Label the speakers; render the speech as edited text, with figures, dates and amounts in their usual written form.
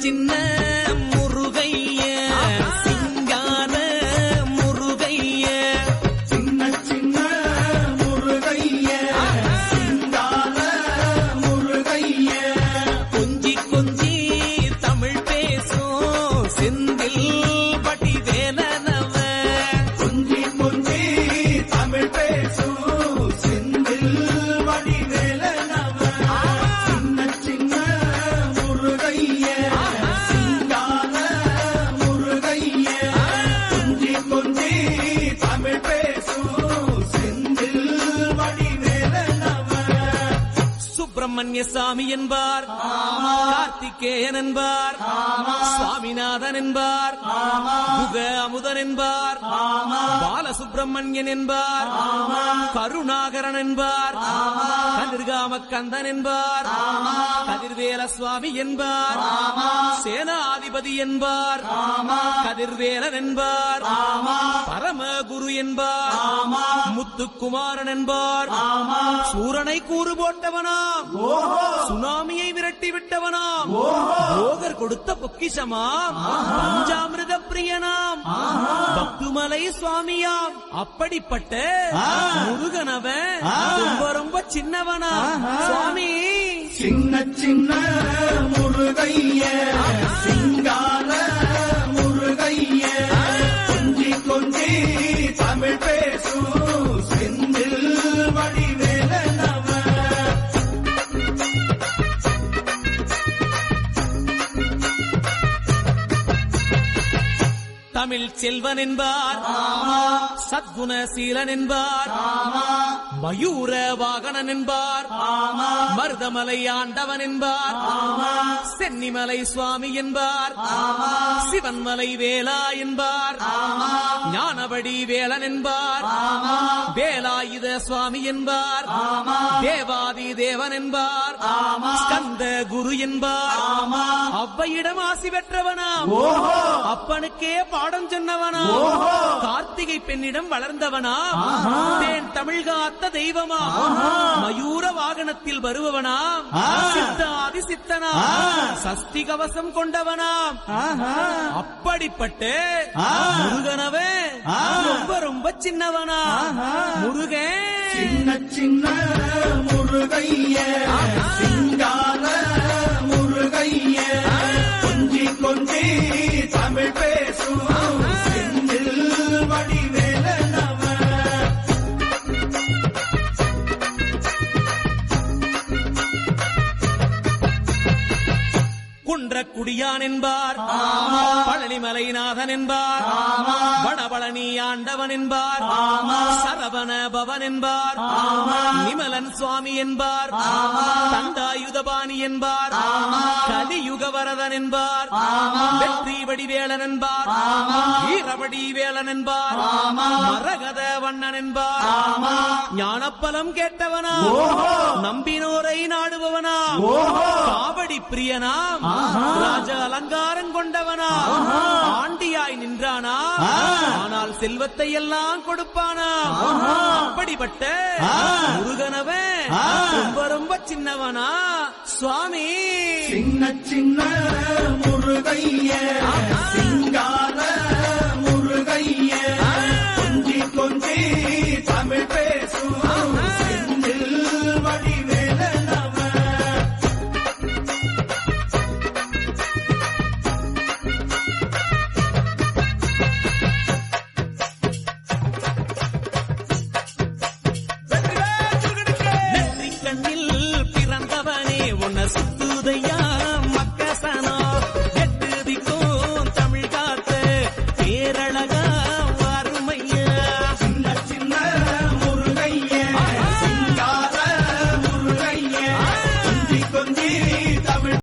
Speaker 1: சின்ன முருகைய சிங்கார முருகைய
Speaker 2: சின்ன சின்ன முருகைய சிங்கார முருகைய
Speaker 1: கொஞ்சி கொஞ்சி தமிழ் பேசும் செந்தில் பட்டி வேலனவ
Speaker 2: கொஞ்சி கொஞ்சி தமிழ் பேசும் செந்தில் வடி வேலனவ சின்ன சின்ன முருகைய சிங்கார முருகைய கொஞ்சி கொஞ்சி தமிழ் பேசும் செந்தில் வடி வேலனவ
Speaker 1: சுப்பிரமணிய சாமி என்பார், கார்த்திகேயன் என்பார், சுவாமிநாதன் என்பார், குக அமுதன் என்பார், பாலசுப்பிரமணியன் என்பார், கருணாகரன் என்பார், கதிர்காம கந்தன் என்பார், கதிர்வேல சுவாமி என்பார், சேனாதிபதி என்பார், கதிர்வேலன் என்பார், பரமகுரு என்பார், முத்துக்குமாரன் என்பார், சூரனை கூறு போட்டவனாம், சுனாமியை விரட்டி விட்டவனாம், போகர் கொடுத்த பொக்கிஷமாம், பஞ்சாமிர்த பிரியனாம், பக்துமலை சுவாமியாம். அப்படிப்பட்ட முருகனவன் ரொம்ப ரொம்ப சின்னவனா சுவாமி.
Speaker 2: சின்ன சின்ன முருகைய சிங்கார முருகைய கொஞ்சி கொஞ்சி தமிழ் பேசும் செந்தில் வடி வேலனவ
Speaker 1: தமிழ் செல்வன் என்பார், சத்குணசீலன் என்பார், மயூர வாகனன் என்பார், மருதமலை ஆண்டவன் என்பார், சென்னிமலை சுவாமி என்பார், சிவன்மலை வேலா என்பார், ஞானபடி வேலன் என்பார், வேலாயுத சுவாமி என்பார், தேவாதி தேவன் என்பார், ஸ்கந்த குரு என்பார், அவ்வையிடம் ஆசி பெற்றவனாம், அப்பனுக்கே பாடம் சொன்னவனா, கார்த்திகை பெண்ணிடம் வளர்ந்தவனா, தேன் தமிழ் காத்த தெய்வமா, மயூர வாகனத்தில் வருபவனா, சித்தாதி சித்தனா, சஷ்டி கவசம் கொண்டவனாம். அப்படிப்பட்ட முருகனவே ரொம்ப ரொம்ப சின்னவனா முருகன்.
Speaker 2: சின்ன சின்ன முருகைய சிங்கார முருகைய கொஞ்சி கொஞ்சி தமிழ் பேசும் செந்தில் வடி வேலனவ
Speaker 1: குன்றக்குடியான் என்பார், பழனிமலைநாதன் என்பார், வடபழனி ஆண்டவன் என்பார், சரவண பவன் என்பார், நிமலன் சுவாமி என்பார், தண்டாயுதபாணி என்பார், கலியுக வரதன் என்பார், வெற்றி வடிவேலன் என்பார், வீரவடி வேலன் என்பார், மரகத வண்ணன் என்பார், ஞானப்பலம் கேட்டவனா, நம்பினோரை நாடுபவனா, காவடி பிரியனாம், ராஜ அலங்காரம் கொண்டவனா, ஆண்டியாய் நின்றானா, ஆனால் செல்வத்தை எல்லாம் கொடுப்பானா. அப்படிப்பட்ட முருகனவன் ரொம்ப ரொம்ப சின்னவனா சுவாமி.
Speaker 2: சின்ன சின்ன முருகைய சிங்கார முருகைய கொஞ்சி கொஞ்சி தமிழ் பேசும் செந்தில் வடி வேலனவ
Speaker 1: நெற்றிக் கண்ணில் பிறந்தவனே உன்னை சுத்துதையா